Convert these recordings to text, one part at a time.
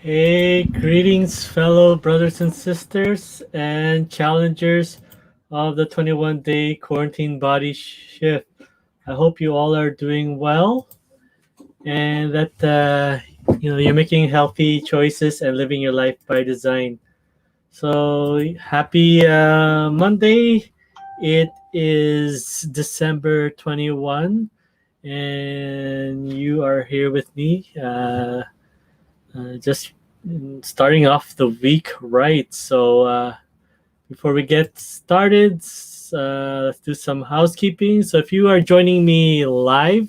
Hey, greetings, fellow brothers and sisters and challengers of the 21-day quarantine body shift. I hope you all are doing well and that you're making healthy choices and living your life by design. So happy Monday! It is December 21, and you are here with me. Just starting off the week right. So before we get started, let's do some housekeeping. So if you are joining me live,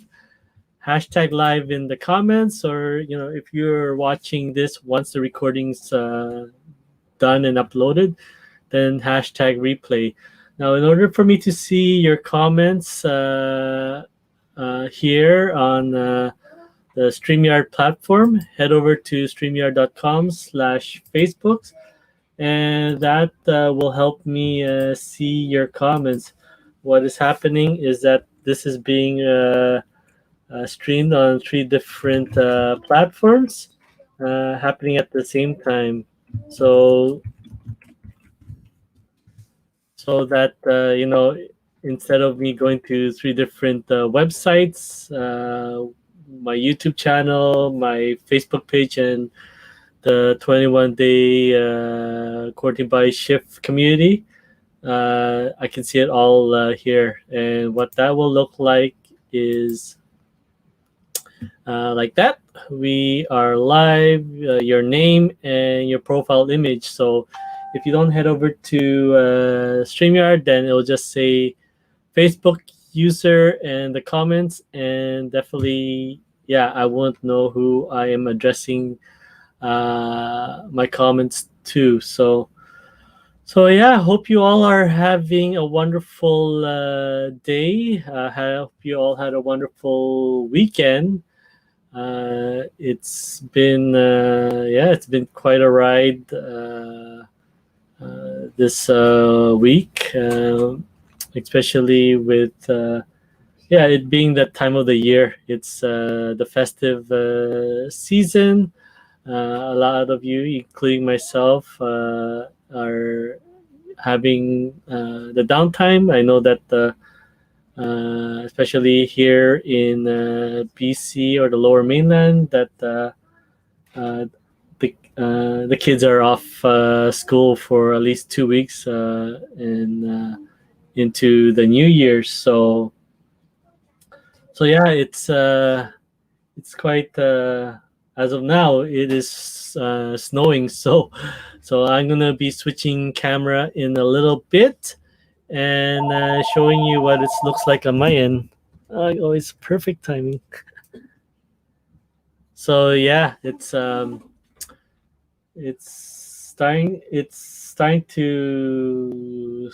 hashtag live in the comments, or if you're watching this once the recording's done and uploaded, then hashtag replay. Now, in order for me to see your comments here on the StreamYard platform, head over to streamyard.com/Facebook, and that will help me see your comments. What is happening is that this is being streamed on three different platforms happening at the same time. So, so that instead of me going to three different websites, my YouTube channel, my Facebook page, and the 21-day quarantine by shift community. I can see it all here. And what that will look like is like that. We are live, your name and your profile image. So if you don't head over to StreamYard, then it'll just say Facebook user and the comments. And definitely, yeah, I won't know who I am addressing my comments too. So yeah, hope you all are having a wonderful day. Hope you all had a wonderful weekend. It's been quite a ride this week, especially with it being that time of the year. It's the festive season. A lot of you, including myself, are having the downtime. I know that especially here in BC or the Lower Mainland, that uh, the kids are off school for at least 2 weeks and into the New Year. So yeah, it's quite as of now it is snowing. So I'm gonna be switching camera in a little bit and showing you what it looks like on my end. Oh, it's perfect timing. So yeah, it's starting to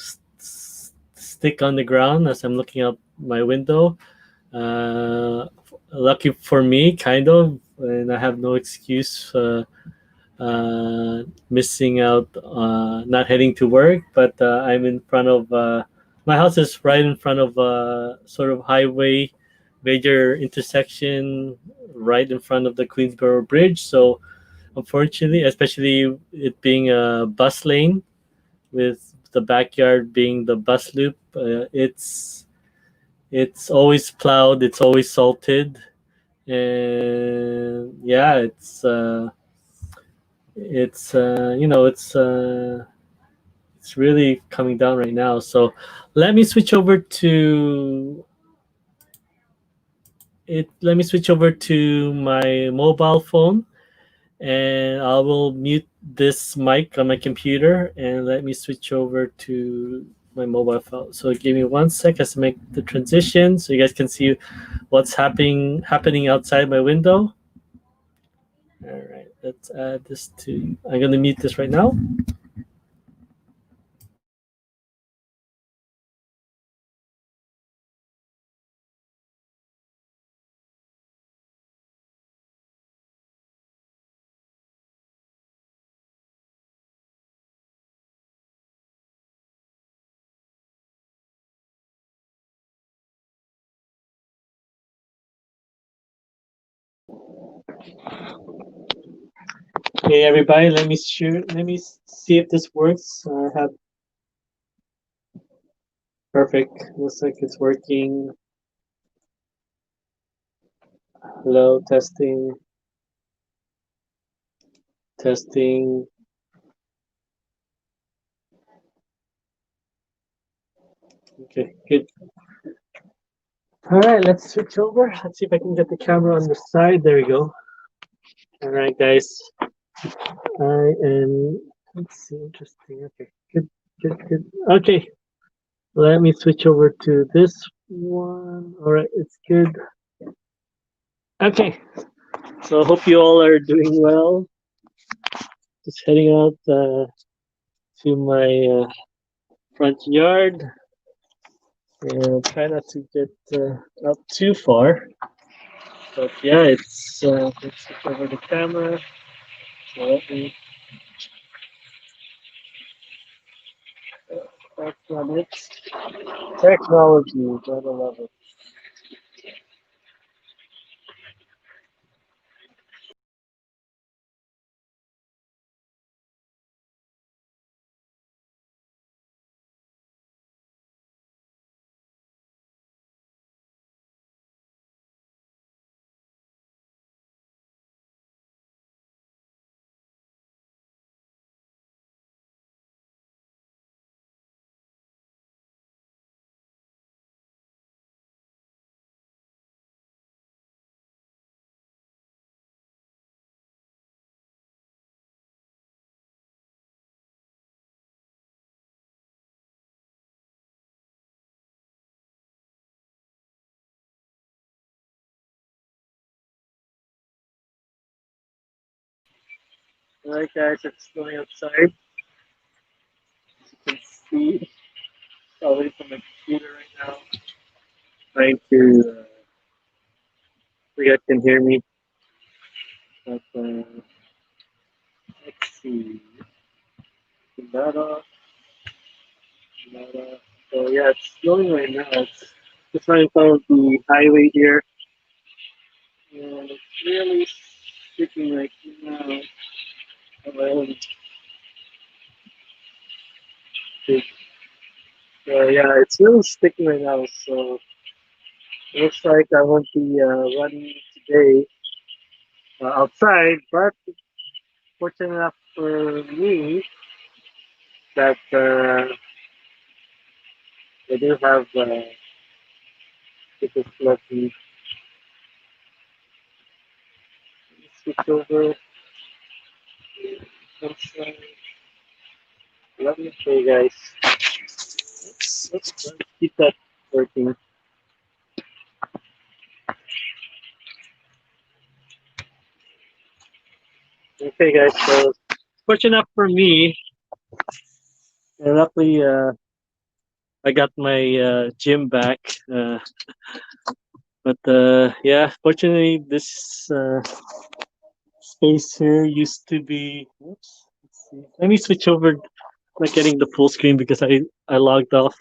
stick on the ground as I'm looking out my window. Lucky for me, kind of, and I have no excuse missing out, not heading to work. But I'm in front of my house is right in front of sort of highway, major intersection, right in front of the Queensboro Bridge. So unfortunately, especially it being a bus lane with the backyard being the bus loop, it's always plowed, it's always salted, and yeah, it's really coming down right now. So let me switch over to Let me switch over to my mobile phone, and I will mute this mic on my computer, and let me switch over to my mobile phone. So give me 1 sec as I make the transition so you guys can see what's happening outside my window. All right, let's add this to. I'm gonna mute this right now. Okay, everybody, see if this works. I have perfect. Looks like it's working. Hello, testing, testing. Okay, good. All right, let's switch over. Let's see if I can get the camera on the side. There we go. All right, guys. I am. Let's see. Interesting. Okay, good, good, good. Okay, let me switch over to this one. All right, it's good. Okay, so I hope you all are doing well. Just heading out to my front yard and try not to get out too far. But yeah, let's switch over the camera. So let me. That's not it. Technology, gotta love it. Alright, guys, it's going outside. You can see away from my computer right now. Trying to. You guys can hear me. But let's see. Jarata, Jarata. So yeah, it's snowing right now. It's just right in front of the highway here. And it's really sticking right now. Well, so yeah, it's really sticking right now. So it looks like I won't be running today outside. But fortunate enough for me that I do have this lucky switch over. Outside. Let me show you guys. Let's keep that working. Okay, guys. So fortunate enough for me, luckily I got my gym back. But yeah, fortunately, this space here used to be. Oops. Let's see. Let me switch over. Not getting the full screen because I logged off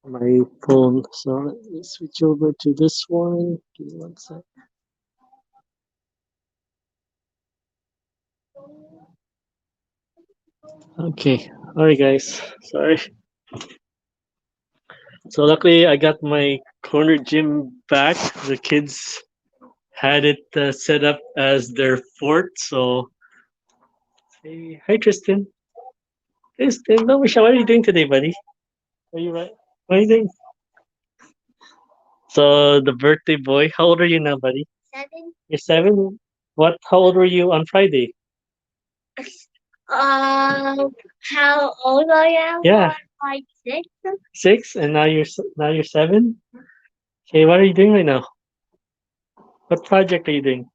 my phone. So let me switch over to this one. Give me one sec. Okay. All right, guys. Sorry. So luckily, I got my corner gym back. The kids had it set up as their fort. So hey, hi Tristan. Tristan, no, Michelle, what are you doing today, buddy? Are you right? What are you doing? So the birthday boy. How old are you now, buddy? 7. You're 7. What? How old were you on Friday? How old I am? Yeah. Like 6. 6, and now you're 7. Okay, what are you doing right now? What project are you doing?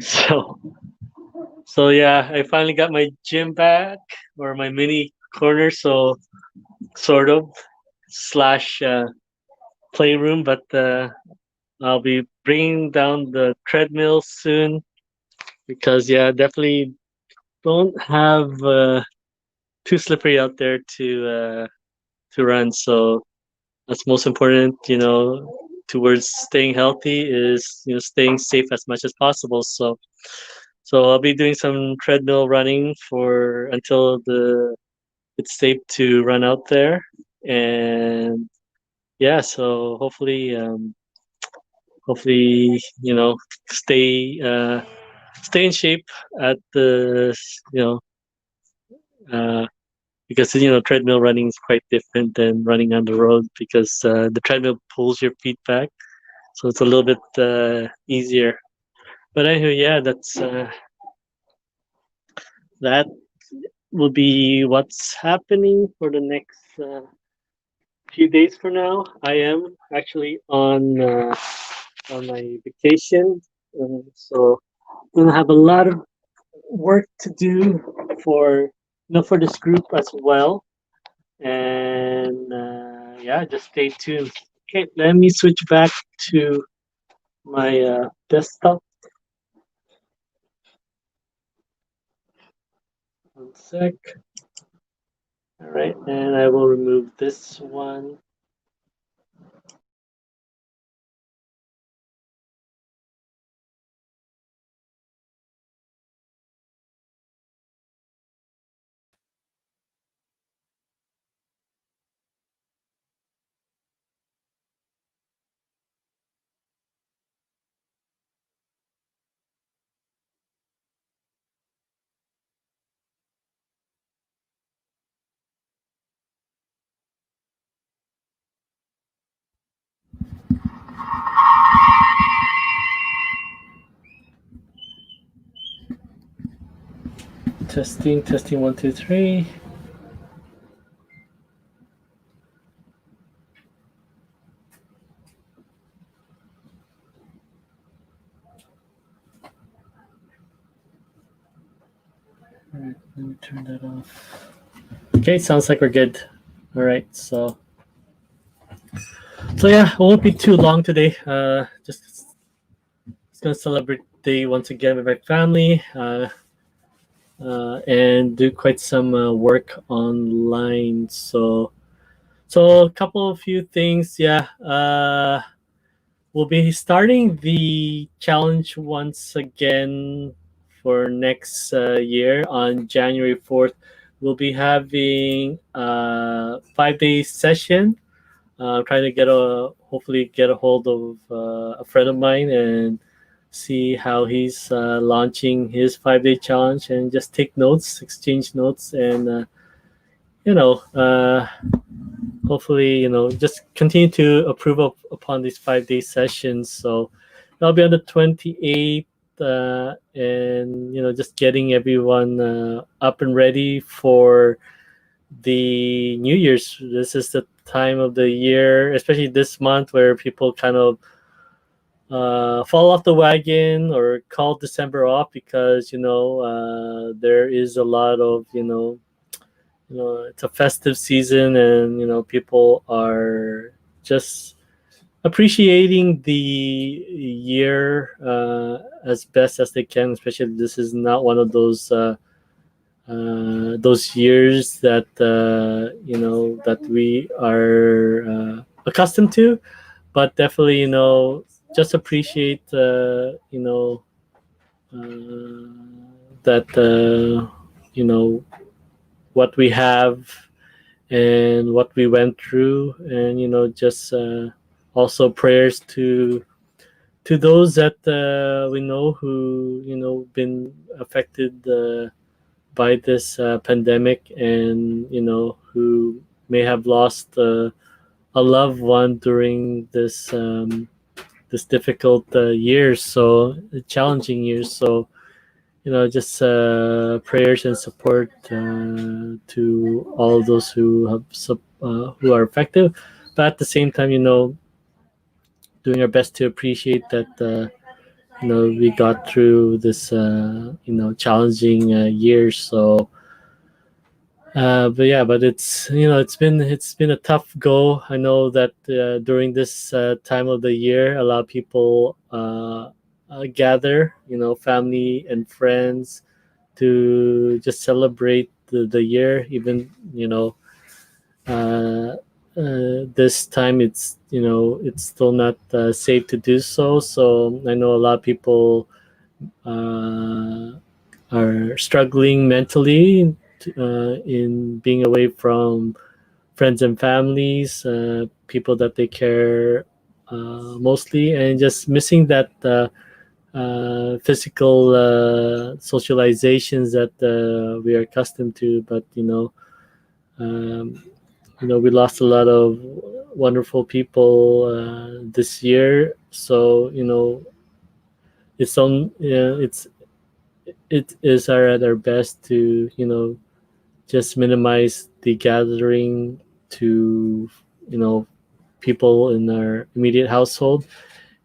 so so yeah, I finally got my gym back or my mini corner. So sort of slash playroom, but I'll be bringing down the treadmill soon because yeah, definitely don't have too slippery out there to run. So that's most important, towards staying healthy is staying safe as much as possible. So So I'll be doing some treadmill running for until the it's safe to run out there. And yeah, so hopefully stay in shape at the uh, because treadmill running is quite different than running on the road because the treadmill pulls your feet back, so it's a little bit easier. But anyway, yeah, that will be what's happening for the next few days. For now, I am actually on my vacation, so gonna have a lot of work to do for for this group as well. And yeah, just stay tuned. Okay, let me switch back to my desktop. One sec. All right, and I will remove this one. Testing, 1, 2, 3. All right, let me turn that off. Okay, sounds like we're good. All right, so yeah, it won't be too long today. Just gonna celebrate day once again with my family. And do quite some work online. So a couple of few things. Yeah, we'll be starting the challenge once again for next year on January 4th. We'll be having a 5 day session. Trying to hopefully get a hold of a friend of mine and see how he's launching his 5 day challenge and just take notes, exchange notes, and you know, uh, hopefully just continue to upon these 5 day sessions. So that'll be on the 28th. And just getting everyone up and ready for the New Year's. This is the time of the year, especially this month, where people kind of fall off the wagon or call December off because there is a lot of it's a festive season, and people are just appreciating the year as best as they can. Especially this is not one of those years that that we are accustomed to, but definitely just appreciate that you know what we have and what we went through, and just also prayers to those that we know who been affected by this pandemic, and who may have lost a loved one during this difficult years, so challenging years. So just prayers and support to all those who are affected, but at the same time doing our best to appreciate that we got through this challenging years. So but yeah, but it's been a tough go. I know that during this time of the year, a lot of people gather, family and friends, to just celebrate the year. Even uh, this time, it's still not safe to do so. So I know a lot of people uh, are struggling mentally in being away from friends and families, people that they care mostly, and just missing that physical socializations that we are accustomed to. But um, we lost a lot of wonderful people this year. So it is at our best to just minimize the gathering to people in our immediate household,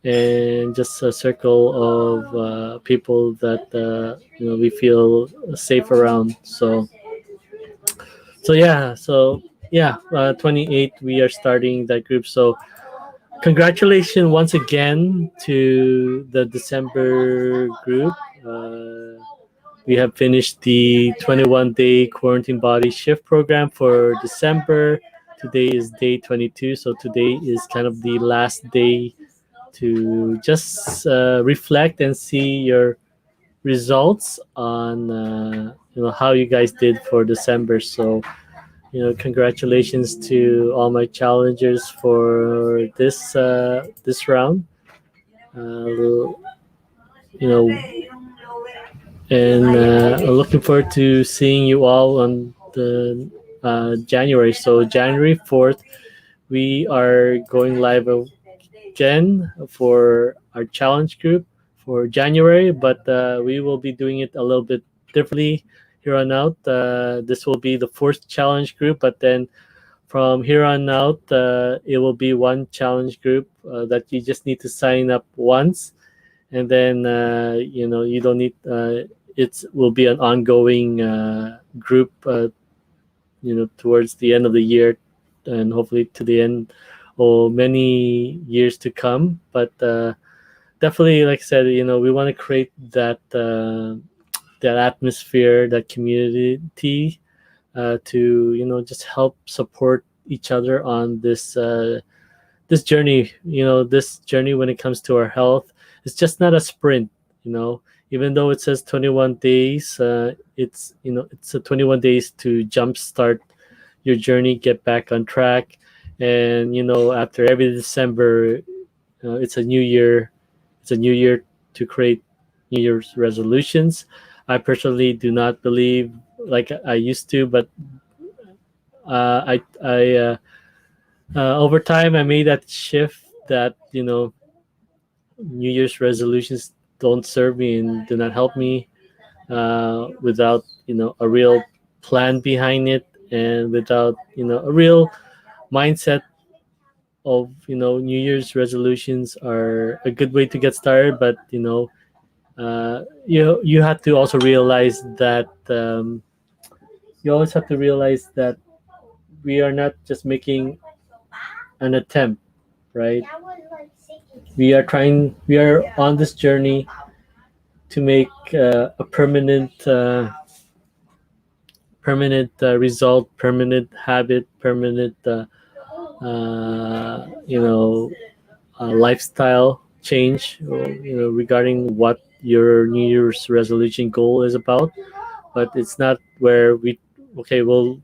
and just a circle of people that we feel safe around. So 28 we are starting that group. So congratulations once again to the December group. We have finished the 21-day quarantine body shift program for December. Today is day 22, so today is kind of the last day to just reflect and see your results on how you guys did for December. So congratulations to all my challengers for this round. Uh, you know, and looking forward to seeing you all on the January. So January 4th, we are going live again for our challenge group for January, but we will be doing it a little bit differently here on out. This will be the fourth challenge group, but then from here on out, it will be one challenge group that you just need to sign up once, and then you don't need. It will be an ongoing group. Towards the end of the year, and hopefully to the end or many years to come. But definitely, like I said, we want to create that atmosphere, that community, to just help support each other on this journey. This journey when it comes to our health, it's just not a sprint. Even though it says 21 days, it's a 21 days to jumpstart your journey, get back on track. And after every December, it's a new year. It's a new year to create New Year's resolutions. I personally do not believe like I used to, but I over time I made that shift that New Year's resolutions don't serve me and do not help me without a real plan behind it, and without a real mindset of New Year's resolutions are a good way to get started. But you have to also realize that you always have to realize that we are not just making an attempt, right? We are on this journey to make a permanent result, permanent habit, permanent lifestyle change, regarding what your New Year's resolution goal is about. But it's not where we will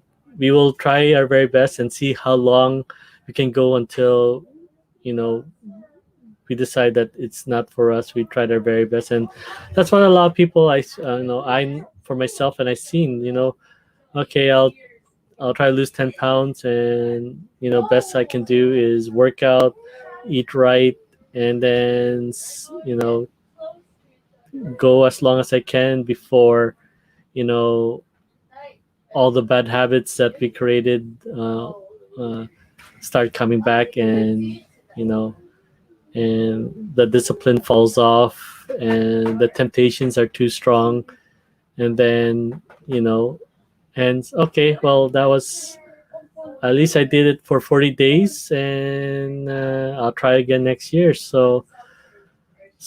try our very best and see how long we can go until you know we decide that it's not for us. We tried our very best, and that's what a lot of people I for myself, and I seen okay, I'll try to lose 10 pounds, and best I can do is work out, eat right, and then go as long as I can before you know all the bad habits that we created uh, start coming back, and you know and the discipline falls off, and the temptations are too strong, and then and okay, well, that was at least I did it for 40 days, and I'll try again next year. So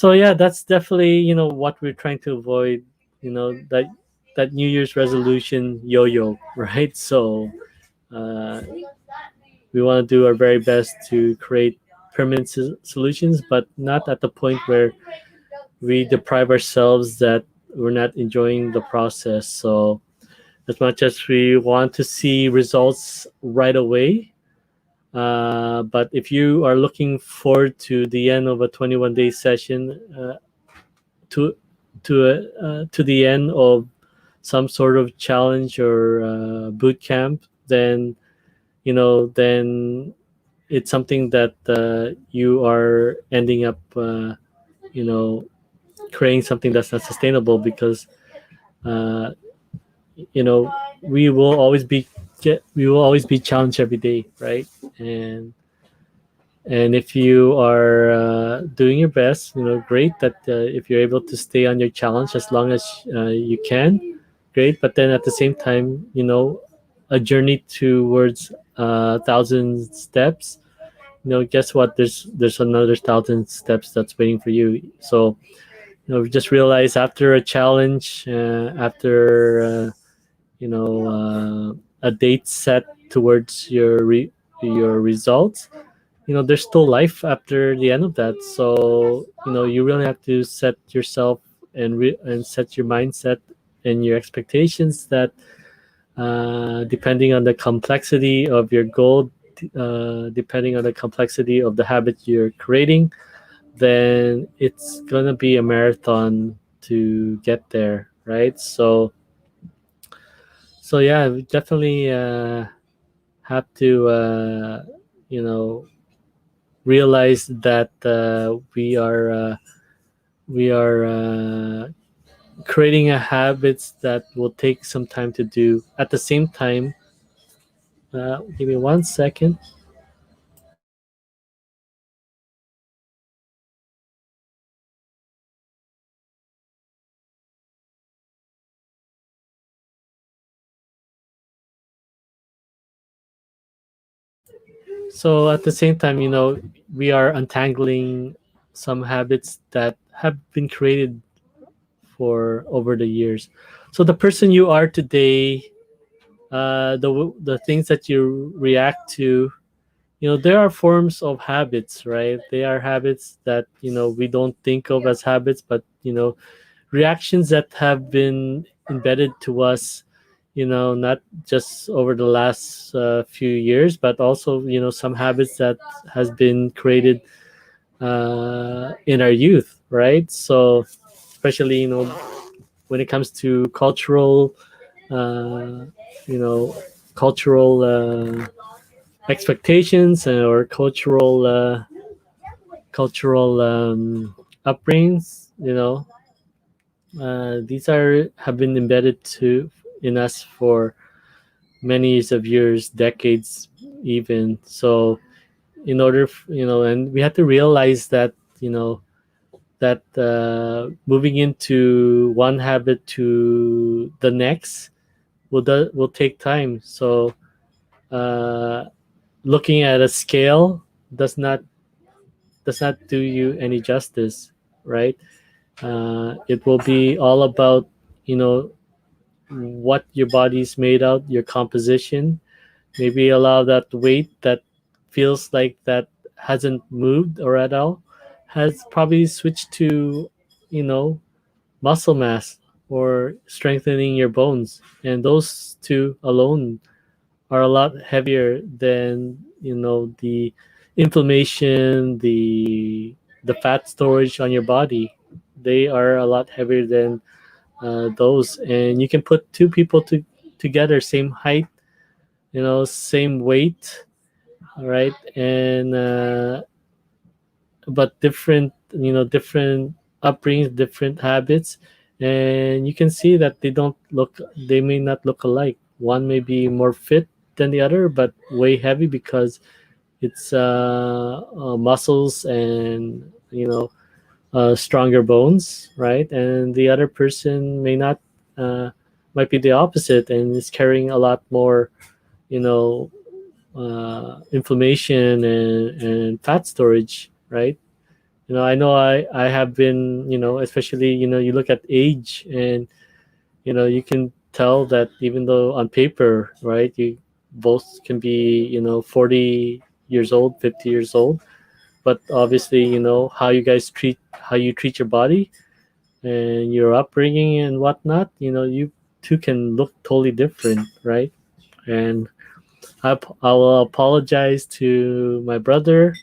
yeah, that's definitely what we're trying to avoid, that New Year's resolution yo-yo, right? So uh, we want to do our very best to create permanent solutions, but not at the point where we deprive ourselves that we're not enjoying the process. So as much as we want to see results right away, but if you are looking forward to the end of a 21-day session, to to the end of some sort of challenge or boot camp, then then it's something that you are ending up you know creating something that's not sustainable, because uh, you know we will always be challenged every day, right? and and if you are doing your best, great. That if you're able to stay on your challenge as long as you can, great. But then at the same time, a journey towards 1,000 steps, guess what, there's another 1,000 steps that's waiting for you. So just realize, after a challenge, after a date set towards your results, there's still life after the end of that. So you really have to set yourself and set your mindset and your expectations that depending on the complexity of your goal, depending on the complexity of the habit you're creating, then it's gonna be a marathon to get there, right? So yeah, we definitely have to you know realize that we are creating a habits that will take some time to do. At the same time, give me 1 second. So at the same time, we are untangling some habits that have been created for over the years. So the person you are today, the things that you react to, there are forms of habits, right? They are habits that we don't think of as habits, but reactions that have been embedded to us, not just over the last few years, but also some habits that has been created in our youth, right? So especially when it comes to uh, you know cultural expectations, or cultural upbringings, these are have been embedded to in us for many years, decades even. So in order and we have to realize that moving into one habit to the next will take time. So uh, looking at a scale does not do you any justice, right? It will be all about you know what your body's made out, your composition. Maybe allow that weight that feels like that hasn't moved or at all, has probably switched to you know muscle mass or strengthening your bones, and those two alone are a lot heavier than the inflammation, the fat storage on your body. They are a lot heavier than those, and you can put two people together, same height, same weight, all right, and but different upbringings, different habits, and you can see that they may not look alike. One may be more fit than the other, but way heavy because it's muscles and stronger bones, right? And the other person may not, uh, might be the opposite and is carrying a lot more, you know, inflammation and fat storage, right? I know I have been, especially, you look at age, and, you can tell that even though on paper, right, you both can be, 40 years old, 50 years old, but obviously, how you treat your body, and your upbringing and whatnot, you two can look totally different, right? And I will apologize to my brother,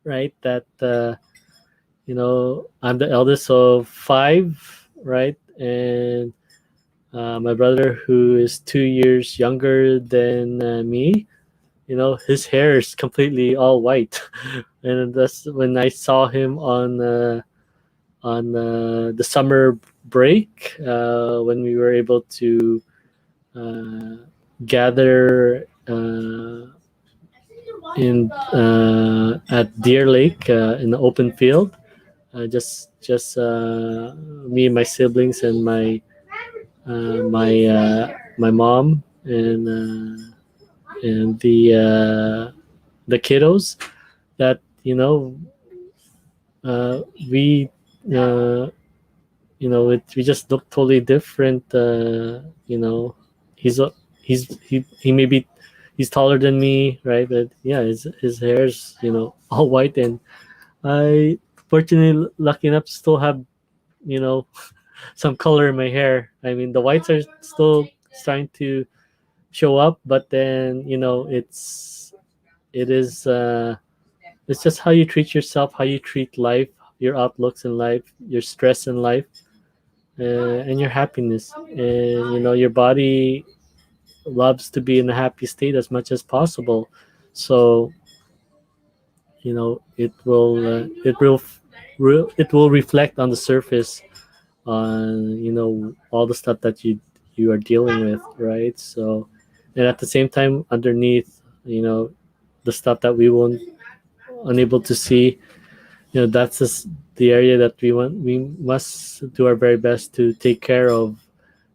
right? That I'm the eldest of five, right? And my brother, who is 2 years younger than me, his hair is completely all white, and that's when I saw him on the summer break, when we were able to uh, gather in at Deer Lake, in the open field. Just me and my siblings and my mom and the kiddos. That uh, we uh, we just look totally different. He's a he maybe he's taller than me, right? But yeah, his hair's all white, and I fortunately lucky enough to still have you know some color in my hair. I mean, the whites are still starting to show up, but then it's just how you treat yourself, how you treat life, your outlooks in life, your stress in life, and your happiness. And your body loves to be in a happy state as much as possible. So it will reflect on the surface on all the stuff that you are dealing with, right? So, and at the same time, underneath, the stuff that we won't unable to see, that's just the area that we must do our very best to take care of,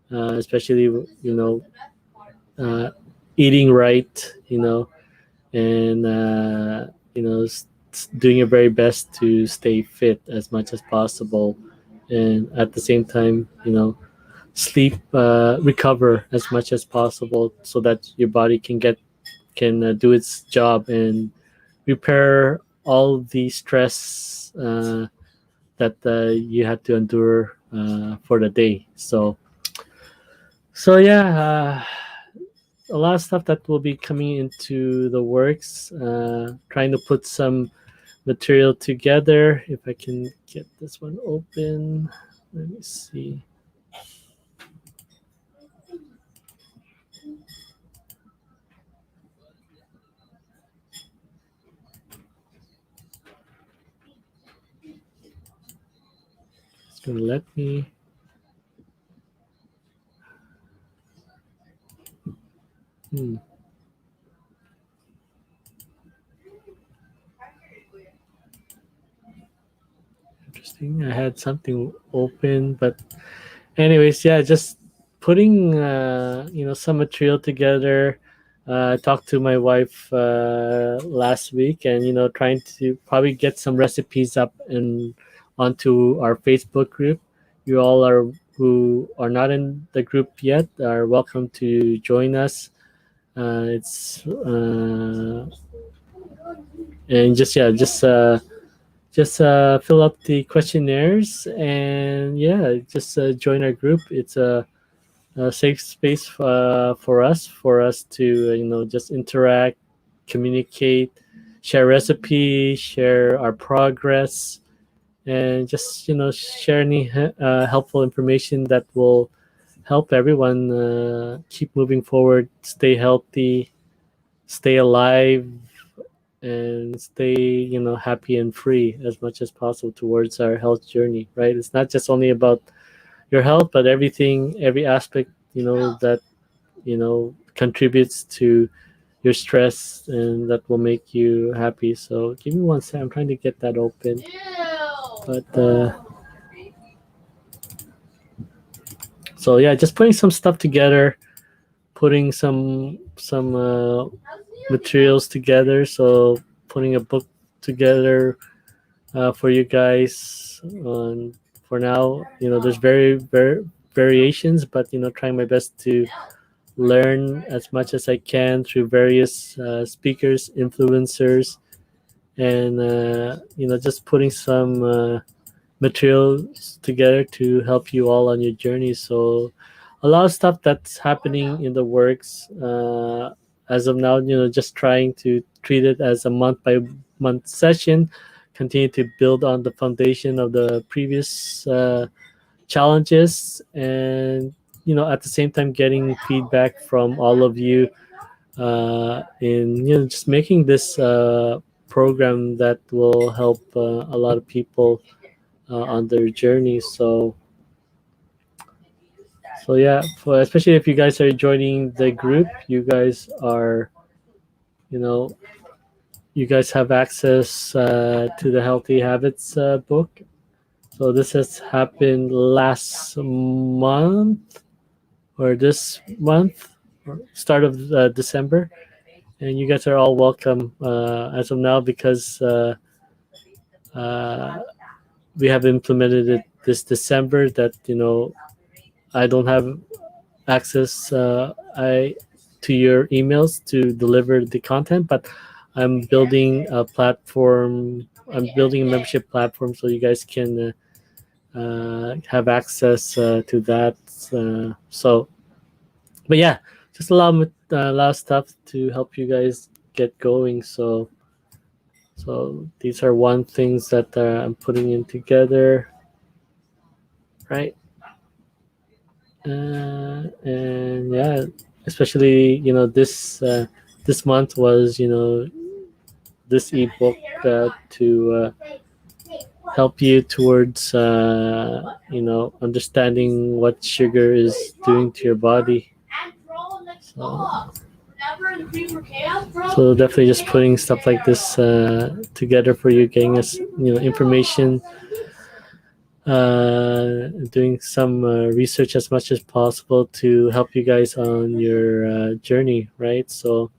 especially uh, eating right, and doing your very best to stay fit as much as possible, and at the same time, sleep, recover as much as possible, so that your body can do its job and repair all the stress that you had to endure for the day. So yeah, a lot of stuff that will be coming into the works. Trying to put some material together. If I can get this one open, let me see. It's gonna let me. Hmm, interesting. I had something open, but anyways, yeah, just putting some material together. I talked to my wife last week, and trying to probably get some recipes up and onto our Facebook group. You all are who are not in the group yet are welcome to join us. It's and just fill up the questionnaires, and yeah, just join our group. It's a safe space for us to just interact, communicate, share recipes, share our progress, and just share any helpful information that will help everyone keep moving forward, stay healthy, stay alive, and stay happy and free as much as possible towards our health journey, right? It's not just only about your health, but every aspect that contributes to your stress and that will make you happy. So give me one sec, I'm trying to get that open. But so yeah, just putting some stuff together, putting some materials together. So putting a book together for you guys on. For now, there's very variations, but trying my best to learn as much as I can through various speakers, influencers, and just putting some materials together to help you all on your journey. So a lot of stuff that's happening in the works as of now. Just trying to treat it as a month by month session, continue to build on the foundation of the previous challenges, and at the same time getting feedback from all of you in just making this program that will help a lot of people on their journey. So yeah, especially if you guys are joining the group, you know you guys have access to the Healthy Habits book. So this has happened last month or this month, or start of December, and you guys are all welcome as of now because uh, we have implemented it this December. That I don't have access I to your emails to deliver the content, but I'm building a platform. I'm building a membership platform so you guys can have access to that. So, but yeah, just a lot of stuff to help you guys get going. So these are one things that I'm putting in together, right? And yeah, especially this month was this ebook to help you towards understanding what sugar is doing to your body. So, so definitely just putting stuff like this together for you, getting us information, doing some research as much as possible to help you guys on your journey, right? So,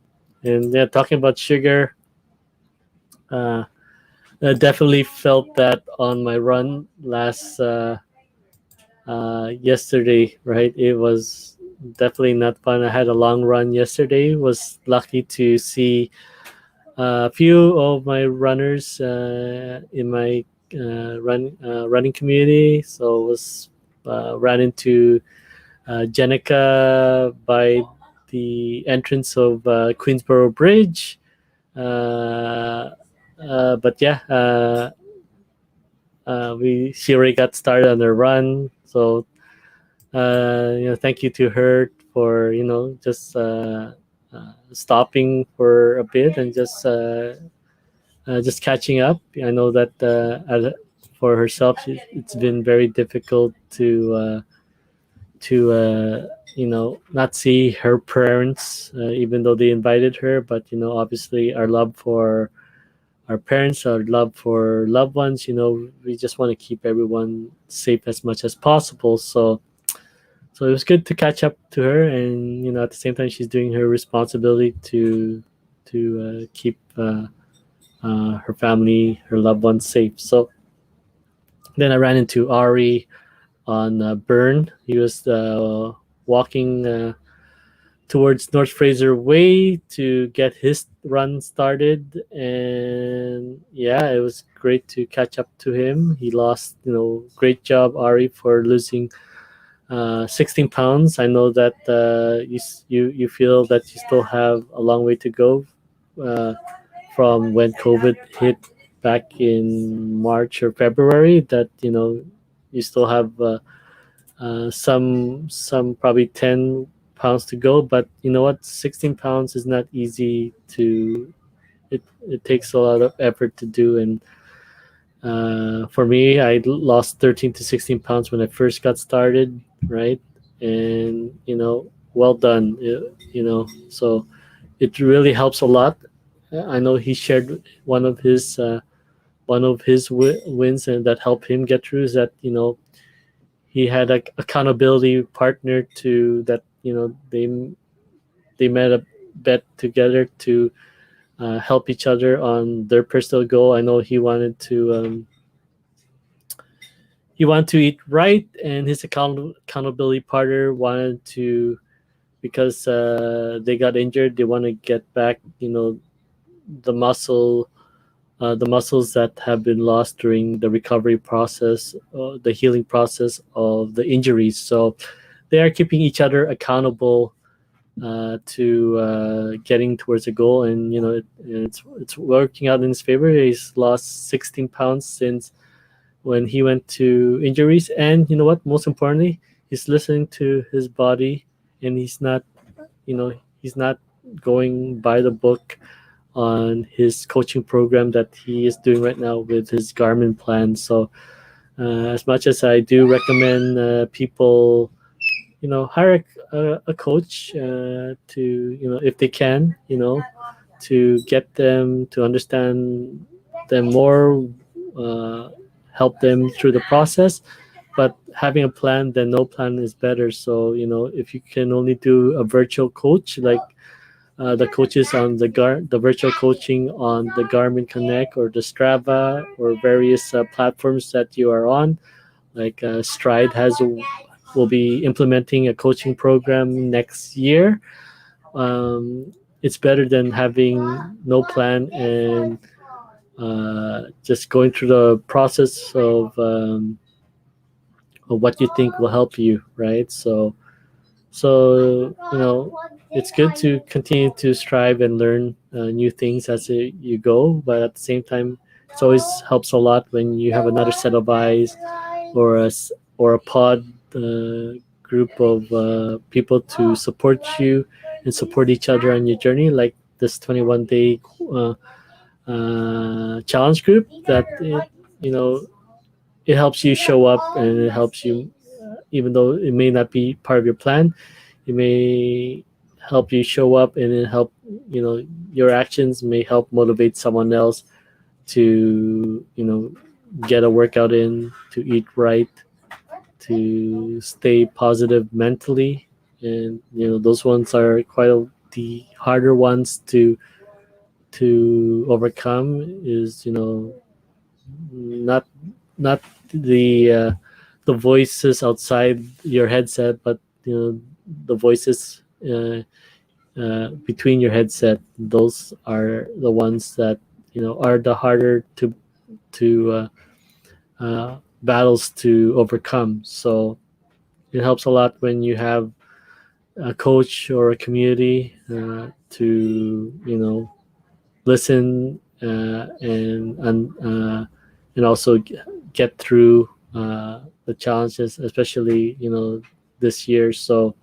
and yeah, talking about sugar, uh, I definitely felt that on my run last yesterday, right? It was definitely not fun. I had a long run yesterday. Was lucky to see a few of my runners in my running community. So was ran into Jenica by the entrance of Queensboro Bridge. But yeah, we she already got started on the run. So thank you to her for just stopping for a bit and just catching up. I know that for herself, it's been very difficult to not see her parents, even though they invited her. But obviously, our love for our parents, our love for loved ones, we just want to keep everyone safe as much as possible. So it was good to catch up to her, and at the same time, she's doing her responsibility to keep her family, her loved ones safe. So then I ran into Ari on Burn. He was walking towards North Fraser Way to get his run started, and yeah, it was great to catch up to him. He lost, great job, Ari, for losing 16 pounds. I know that you feel that you still have a long way to go uh, from when COVID hit back in March or February. That you still have some probably 10 pounds to go. But you know what? 16 pounds is not easy to. It takes a lot of effort to do, and for me, I lost 13 to 16 pounds when I first got started, right? And well done, So it really helps a lot. I know he shared one of his wins, and that helped him get through is that he had a accountability partner to that. They made a bet together to help each other on their personal goal. I know he wanted to eat right, and his accountability partner wanted to, because they got injured, they want to get back the muscle the muscles that have been lost during the recovery process, the healing process of the injuries. So they are keeping each other accountable to getting towards a goal, and it's working out in his favor. He's lost 16 pounds since when he went to injuries, and you know what? Most importantly, he's listening to his body, and you know, he's not going by the book on his coaching program that he is doing right now with his Garmin plan. So, as much as I do recommend people, hire a coach to, if they can, to get them to understand them more, uh, help them through the process. But having a plan, then no plan is better. So, if you can only do a virtual coach, like the coaches on the virtual coaching on the Garmin Connect or the Strava or various platforms that you are on. Like Stride will be implementing a coaching program next year. It's better than having no plan and just going through the process of what you think will help you, right? So, it's good to continue to strive and learn new things as you go, but at the same time, it always helps a lot when you have another set of eyes or a pod group of people to support you and support each other on your journey, like this 21-day challenge group. That it helps you show up, and it helps you, even though it may not be part of your plan. It may help you show up, and it help your actions may help motivate someone else to get a workout in, to eat right, to stay positive mentally. And those ones are the harder ones to overcome. Is not not the voices outside your headset, but the voices between your headset. Those are the ones that are the harder to battles to overcome. So it helps a lot when you have a coach or a community to listen and also get through the challenges, especially this year. So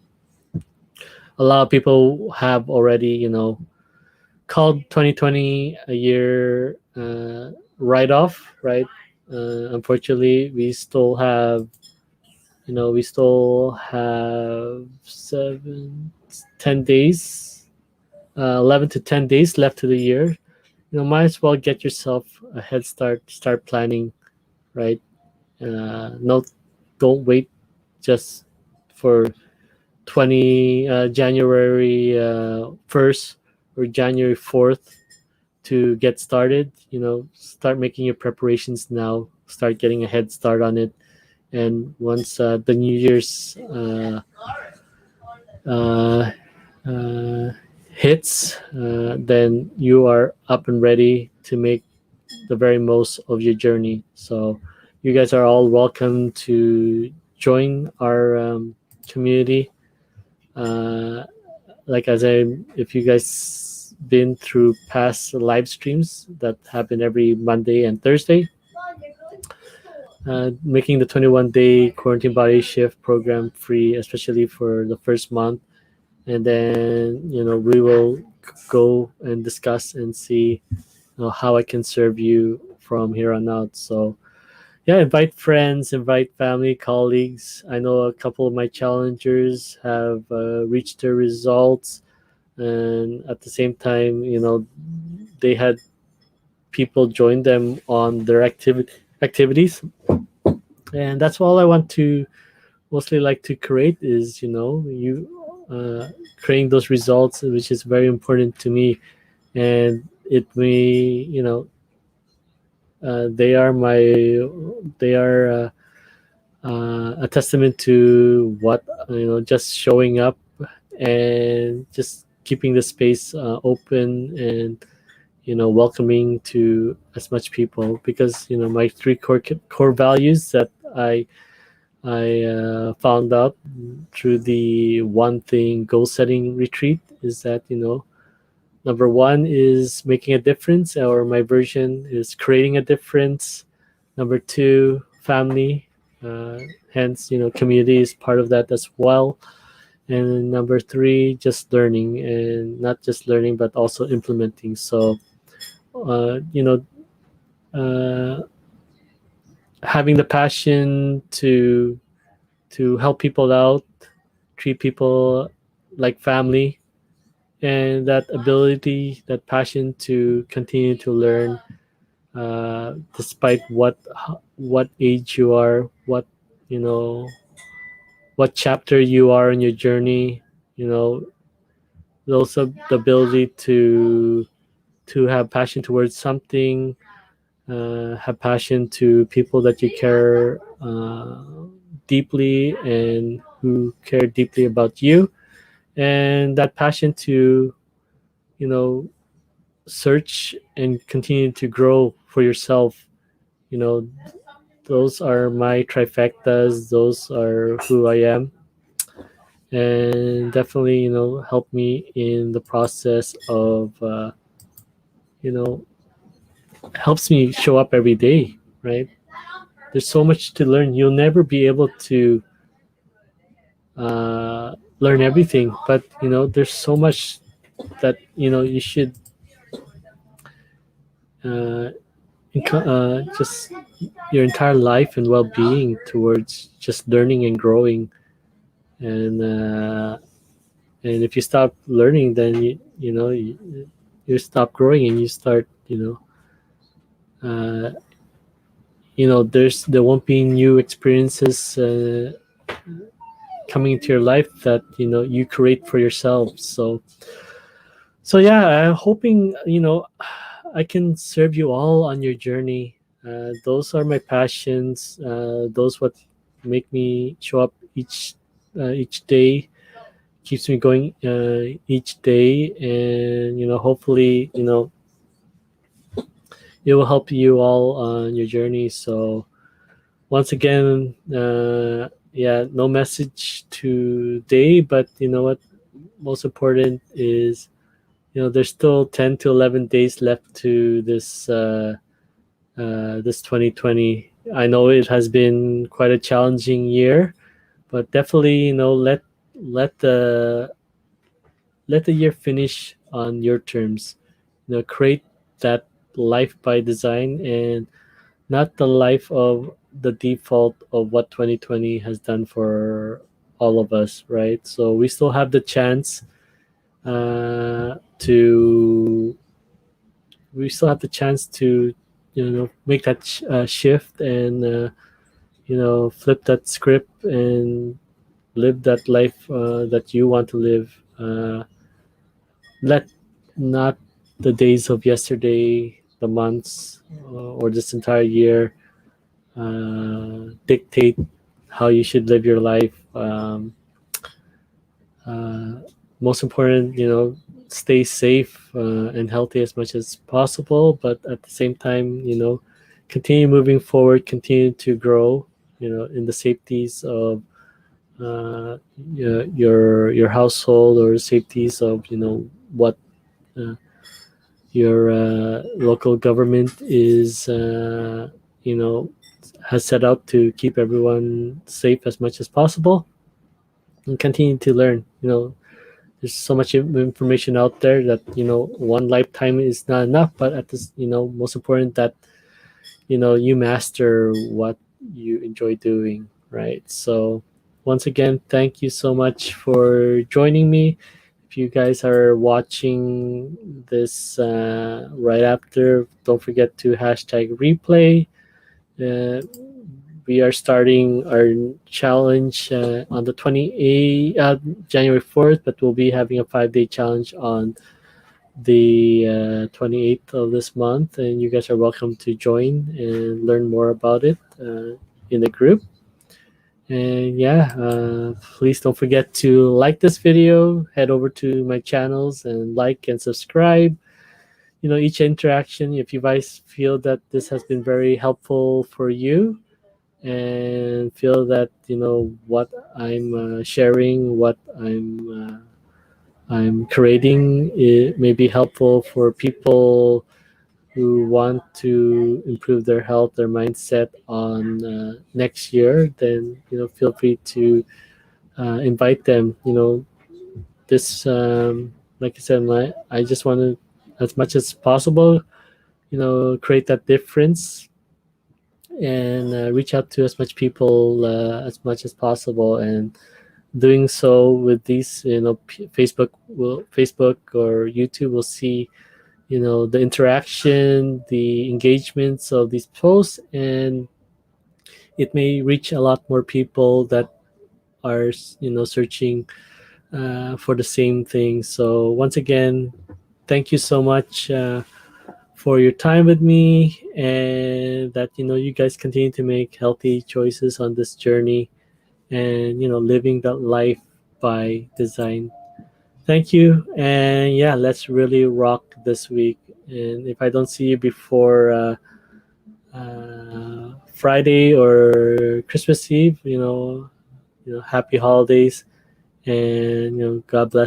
a lot of people have already called 2020 a year write off, right? Unfortunately, we still have 10 days, 11 to 10 days left to the year. Might as well get yourself a head start planning, right? No, don't wait just for 20 January 1st or January 4th to get started. Start making your preparations now. Start getting a head start on it, and once the New Year's uh, uh, hits, then you are up and ready to make the very most of your journey. So you guys are all welcome to join our community. Uh, like I said, if you guys been through past live streams that happen every Monday and Thursday, making the 21-day quarantine body shift program free, especially for the first month. And then we will go and discuss and see how I can serve you from here on out. So yeah, invite friends, invite family, colleagues. I know a couple of my challengers have reached their results, and at the same time, they had people join them on their activities. And that's all I want to mostly like to create is you creating those results, which is very important to me. And it may they are a testament to what just showing up and just keeping the space open, and welcoming to as much people, because my three core values that I found out through the one thing goal setting retreat is that number one is making a difference, or my version is creating a difference. Number two, family. Hence, community is part of that as well. And number three, just learning, and not just learning, but also implementing. So, uh, you know, uh, having the passion to help people out, treat people like family, and that ability, that passion to continue to learn, despite what age you are, you know what chapter you are in your journey. You know, also the ability to have passion towards something, have passion to people that you care deeply and who care deeply about you, and that passion to you know search and continue to grow for yourself. you know those are my trifectas. Those are who I am, and definitely help me in the process of you know helps me show up every day, right? There's so much to learn. You'll never be able to learn everything, but there's so much that you should uh, just your entire life and well-being towards just learning and growing. And if you stop learning, then you stop growing, and you start uh, there won't be new experiences coming into your life that you create for yourself. So yeah, I'm hoping I can serve you all on your journey. Those are my passions. Those what make me show up each day, keeps me going each day, and hopefully it will help you all on your journey. So once again, yeah, no message today, but you know what? Most important is there's still 10 to 11 days left to this 2020. I know it has been quite a challenging year, but definitely let the let the year finish on your terms. Create that life by design, and not the life of the default of what 2020 has done for all of us, right? So we still have the chance to we still have the chance to make that shift, and flip that script and live that life that you want to live. Let not the days of yesterday, the months, or this entire year dictate how you should live your life. Uh, Most important, stay safe and healthy as much as possible, but at the same time, continue moving forward, continue to grow, in the safeties of your household, or safeties of what uh, your local government is you know has set out to keep everyone safe as much as possible, and continue to learn. There's so much information out there that one lifetime is not enough, but at this, most important that you master what you enjoy doing, right? So once again, thank you so much for joining me. If you guys are watching this right after, don't forget to hashtag replay. uh, we are starting our challenge on the 28th, January 4th, but we'll be having a 5-day challenge on the 28th of this month, and you guys are welcome to join and learn more about it in the group. And yeah, please don't forget to like this video, head over to my channels and like and subscribe. each interaction, if you guys feel that this has been very helpful for you and feel that what I'm sharing, what I'm creating, it may be helpful for people who want to improve their health, their mindset on next year, then feel free to invite them. This like I said, I just want to, as much as possible, create that difference and reach out to as much people as much as possible. And doing so with these, Facebook or YouTube will see the interaction, the engagements of these posts, and it may reach a lot more people that are searching for the same thing. So once again, thank you so much for your time with me, and that you guys continue to make healthy choices on this journey, and living that life by design. Thank you, and yeah, let's really rock this week. And if I don't see you before Friday or Christmas Eve, happy holidays, and God bless